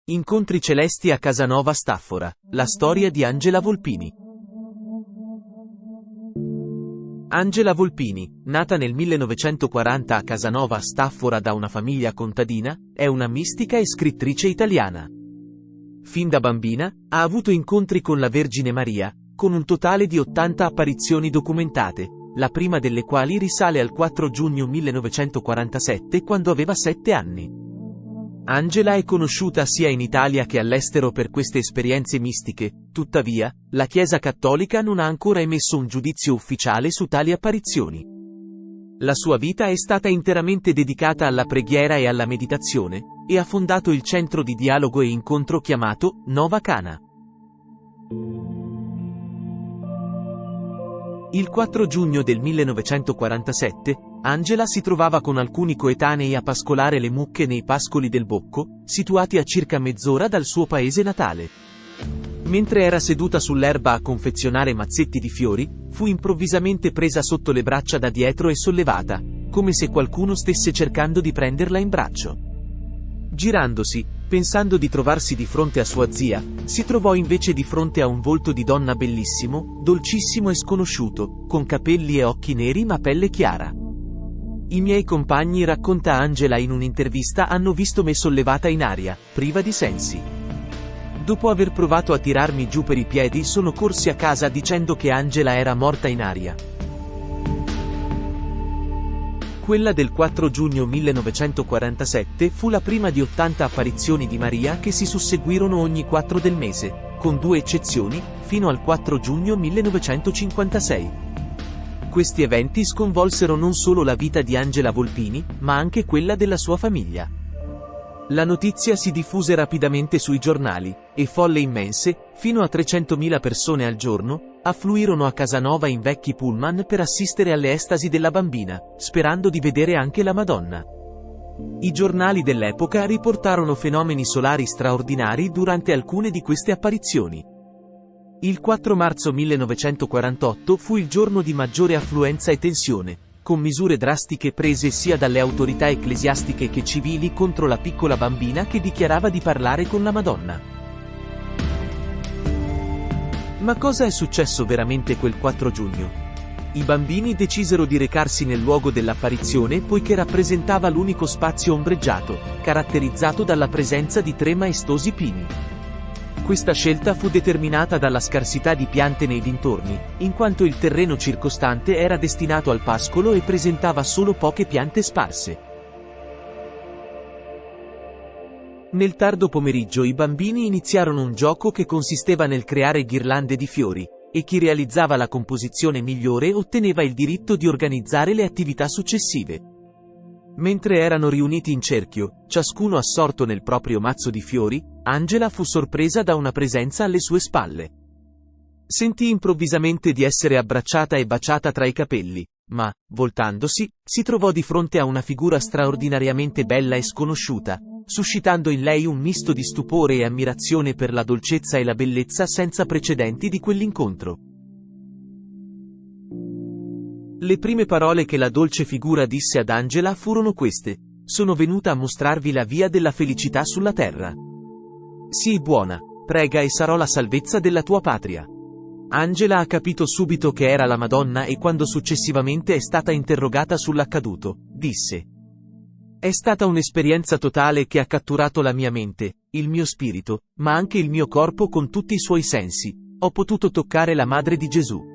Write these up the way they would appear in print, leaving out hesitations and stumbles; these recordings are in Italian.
Incontri celesti a Casanova Staffora, la storia di Angela Volpini. Angela Volpini, nata nel 1940 a Casanova Staffora da una famiglia contadina, è una mistica e scrittrice italiana. Fin da bambina, ha avuto incontri con la Vergine Maria, con un totale di 80 apparizioni documentate, la prima delle quali risale al 4 giugno 1947 quando aveva 7 anni. Angela è conosciuta sia in Italia che all'estero per queste esperienze mistiche, tuttavia, la Chiesa Cattolica non ha ancora emesso un giudizio ufficiale su tali apparizioni. La sua vita è stata interamente dedicata alla preghiera e alla meditazione, e ha fondato il centro di dialogo e incontro chiamato Nova Cana. Il 4 giugno del 1947, Angela si trovava con alcuni coetanei a pascolare le mucche nei pascoli del Bocco, situati a circa mezz'ora dal suo paese natale. Mentre era seduta sull'erba a confezionare mazzetti di fiori, fu improvvisamente presa sotto le braccia da dietro e sollevata, come se qualcuno stesse cercando di prenderla in braccio. Girandosi, pensando di trovarsi di fronte a sua zia, si trovò invece di fronte a un volto di donna bellissimo, dolcissimo e sconosciuto, con capelli e occhi neri ma pelle chiara. I miei compagni, racconta Angela in un'intervista, hanno visto me sollevata in aria, priva di sensi. Dopo aver provato a tirarmi giù per i piedi sono corsi a casa dicendo che Angela era morta in aria. Quella del 4 giugno 1947 fu la prima di 80 apparizioni di Maria che si susseguirono ogni 4 del mese, con 2 eccezioni, fino al 4 giugno 1956. Questi eventi sconvolsero non solo la vita di Angela Volpini, ma anche quella della sua famiglia. La notizia si diffuse rapidamente sui giornali, e folle immense, fino a 300.000 persone al giorno, affluirono a Casanova in vecchi pullman per assistere alle estasi della bambina, sperando di vedere anche la Madonna. I giornali dell'epoca riportarono fenomeni solari straordinari durante alcune di queste apparizioni. Il 4 marzo 1948 fu il giorno di maggiore affluenza e tensione, con misure drastiche prese sia dalle autorità ecclesiastiche che civili contro la piccola bambina che dichiarava di parlare con la Madonna. Ma cosa è successo veramente quel 4 giugno? I bambini decisero di recarsi nel luogo dell'apparizione poiché rappresentava l'unico spazio ombreggiato, caratterizzato dalla presenza di 3 maestosi pini. Questa scelta fu determinata dalla scarsità di piante nei dintorni, in quanto il terreno circostante era destinato al pascolo e presentava solo poche piante sparse. Nel tardo pomeriggio i bambini iniziarono un gioco che consisteva nel creare ghirlande di fiori, e chi realizzava la composizione migliore otteneva il diritto di organizzare le attività successive. Mentre erano riuniti in cerchio, ciascuno assorto nel proprio mazzo di fiori, Angela fu sorpresa da una presenza alle sue spalle. Sentì improvvisamente di essere abbracciata e baciata tra i capelli, ma, voltandosi, si trovò di fronte a una figura straordinariamente bella e sconosciuta, suscitando in lei un misto di stupore e ammirazione per la dolcezza e la bellezza senza precedenti di quell'incontro. Le prime parole che la dolce figura disse ad Angela furono queste: "Sono venuta a mostrarvi la via della felicità sulla terra. Sii buona, prega e sarò la salvezza della tua patria." Angela ha capito subito che era la Madonna e quando successivamente è stata interrogata sull'accaduto, disse: "È stata un'esperienza totale che ha catturato la mia mente, il mio spirito, ma anche il mio corpo con tutti i suoi sensi. Ho potuto toccare la Madre di Gesù.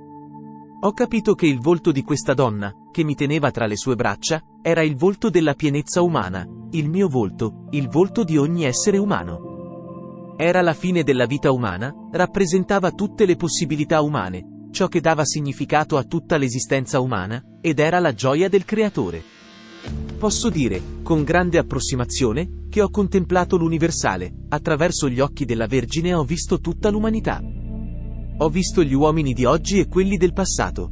Ho capito che il volto di questa donna, che mi teneva tra le sue braccia, era il volto della pienezza umana, il mio volto, il volto di ogni essere umano. Era la fine della vita umana, rappresentava tutte le possibilità umane, ciò che dava significato a tutta l'esistenza umana, ed era la gioia del Creatore. Posso dire, con grande approssimazione, che ho contemplato l'universale, attraverso gli occhi della Vergine ho visto tutta l'umanità. Ho visto gli uomini di oggi e quelli del passato.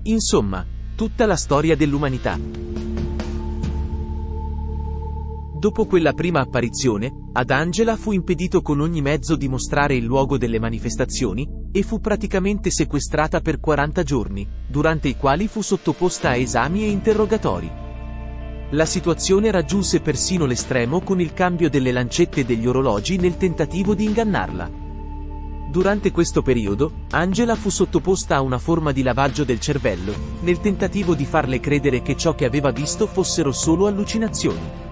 Insomma, tutta la storia dell'umanità." Dopo quella prima apparizione, ad Angela fu impedito con ogni mezzo di mostrare il luogo delle manifestazioni, e fu praticamente sequestrata per 40 giorni, durante i quali fu sottoposta a esami e interrogatori. La situazione raggiunse persino l'estremo con il cambio delle lancette degli orologi nel tentativo di ingannarla. Durante questo periodo, Angela fu sottoposta a una forma di lavaggio del cervello, nel tentativo di farle credere che ciò che aveva visto fossero solo allucinazioni.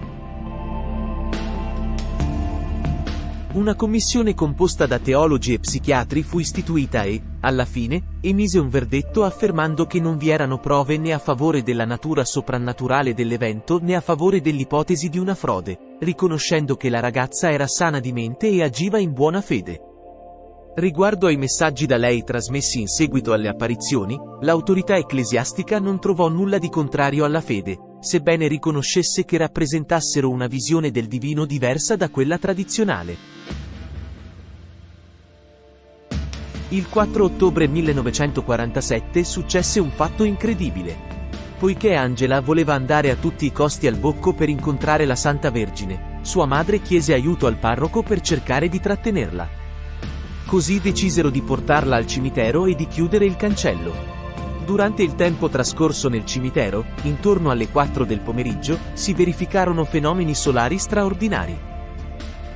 Una commissione composta da teologi e psichiatri fu istituita e, alla fine, emise un verdetto affermando che non vi erano prove né a favore della natura soprannaturale dell'evento né a favore dell'ipotesi di una frode, riconoscendo che la ragazza era sana di mente e agiva in buona fede. Riguardo ai messaggi da lei trasmessi in seguito alle apparizioni, l'autorità ecclesiastica non trovò nulla di contrario alla fede, sebbene riconoscesse che rappresentassero una visione del divino diversa da quella tradizionale. Il 4 ottobre 1947 successe un fatto incredibile. Poiché Angela voleva andare a tutti i costi al Bocco per incontrare la Santa Vergine, sua madre chiese aiuto al parroco per cercare di trattenerla. Così decisero di portarla al cimitero e di chiudere il cancello. Durante il tempo trascorso nel cimitero, intorno alle 4 del pomeriggio, si verificarono fenomeni solari straordinari.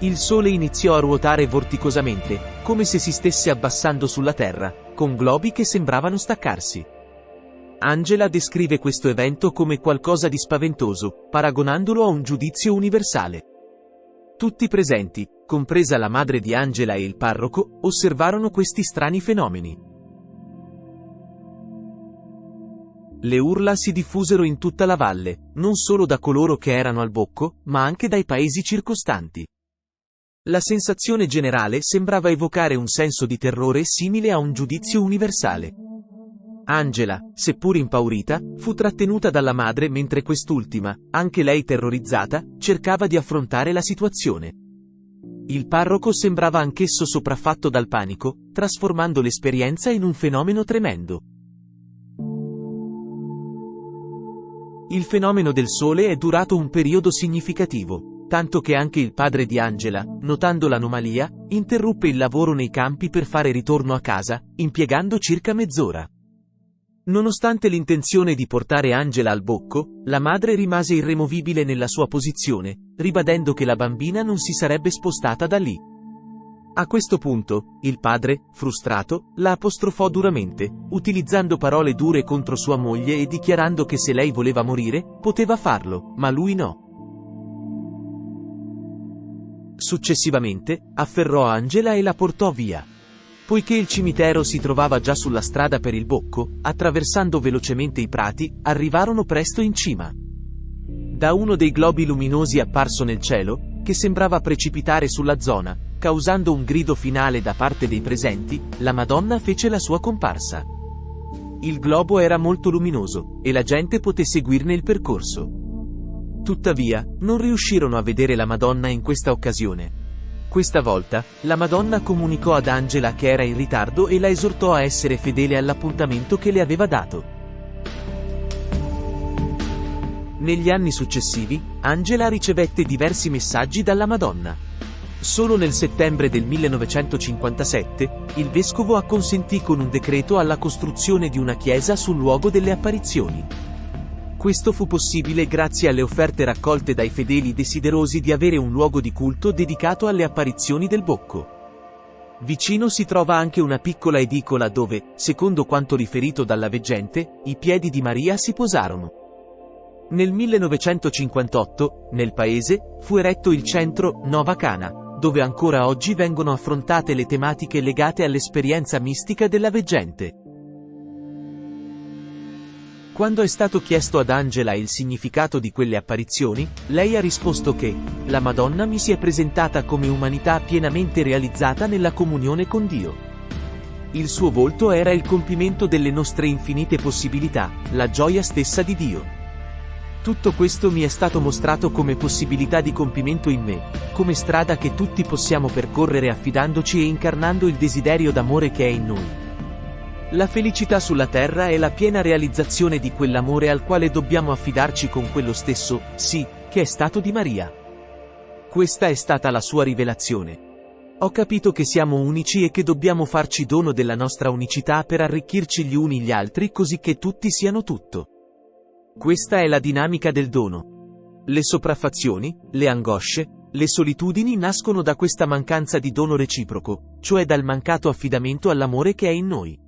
Il Sole iniziò a ruotare vorticosamente, come se si stesse abbassando sulla Terra, con globi che sembravano staccarsi. Angela descrive questo evento come qualcosa di spaventoso, paragonandolo a un giudizio universale. Tutti presenti, compresa la madre di Angela e il parroco, osservarono questi strani fenomeni. Le urla si diffusero in tutta la valle, non solo da coloro che erano al Bocco, ma anche dai paesi circostanti. La sensazione generale sembrava evocare un senso di terrore simile a un giudizio universale. Angela, seppur impaurita, fu trattenuta dalla madre mentre quest'ultima, anche lei terrorizzata, cercava di affrontare la situazione. Il parroco sembrava anch'esso sopraffatto dal panico, trasformando l'esperienza in un fenomeno tremendo. Il fenomeno del Sole è durato un periodo significativo, tanto che anche il padre di Angela, notando l'anomalia, interruppe il lavoro nei campi per fare ritorno a casa, impiegando circa mezz'ora. Nonostante l'intenzione di portare Angela al Bocco, la madre rimase irremovibile nella sua posizione, ribadendo che la bambina non si sarebbe spostata da lì. A questo punto, il padre, frustrato, la apostrofò duramente, utilizzando parole dure contro sua moglie e dichiarando che se lei voleva morire, poteva farlo, ma lui no. Successivamente, afferrò Angela e la portò via. Poiché il cimitero si trovava già sulla strada per il Bocco, attraversando velocemente i prati, arrivarono presto in cima. Da uno dei globi luminosi apparso nel cielo, che sembrava precipitare sulla zona, causando un grido finale da parte dei presenti, la Madonna fece la sua comparsa. Il globo era molto luminoso, e la gente poté seguirne il percorso. Tuttavia, non riuscirono a vedere la Madonna in questa occasione. Questa volta, la Madonna comunicò ad Angela che era in ritardo e la esortò a essere fedele all'appuntamento che le aveva dato. Negli anni successivi, Angela ricevette diversi messaggi dalla Madonna. Solo nel settembre del 1957, il vescovo acconsentì con un decreto alla costruzione di una chiesa sul luogo delle apparizioni. Questo fu possibile grazie alle offerte raccolte dai fedeli desiderosi di avere un luogo di culto dedicato alle apparizioni del Bocco. Vicino si trova anche una piccola edicola dove, secondo quanto riferito dalla veggente, i piedi di Maria si posarono. Nel 1958, nel paese, fu eretto il centro Nova Cana, dove ancora oggi vengono affrontate le tematiche legate all'esperienza mistica della veggente. Quando è stato chiesto ad Angela il significato di quelle apparizioni, lei ha risposto che la Madonna mi si è presentata come umanità pienamente realizzata nella comunione con Dio. Il suo volto era il compimento delle nostre infinite possibilità, la gioia stessa di Dio. Tutto questo mi è stato mostrato come possibilità di compimento in me, come strada che tutti possiamo percorrere affidandoci e incarnando il desiderio d'amore che è in noi. La felicità sulla terra è la piena realizzazione di quell'amore al quale dobbiamo affidarci con quello stesso, sì, che è stato di Maria. Questa è stata la sua rivelazione. Ho capito che siamo unici e che dobbiamo farci dono della nostra unicità per arricchirci gli uni gli altri così che tutti siano tutto. Questa è la dinamica del dono. Le sopraffazioni, le angosce, le solitudini nascono da questa mancanza di dono reciproco, cioè dal mancato affidamento all'amore che è in noi.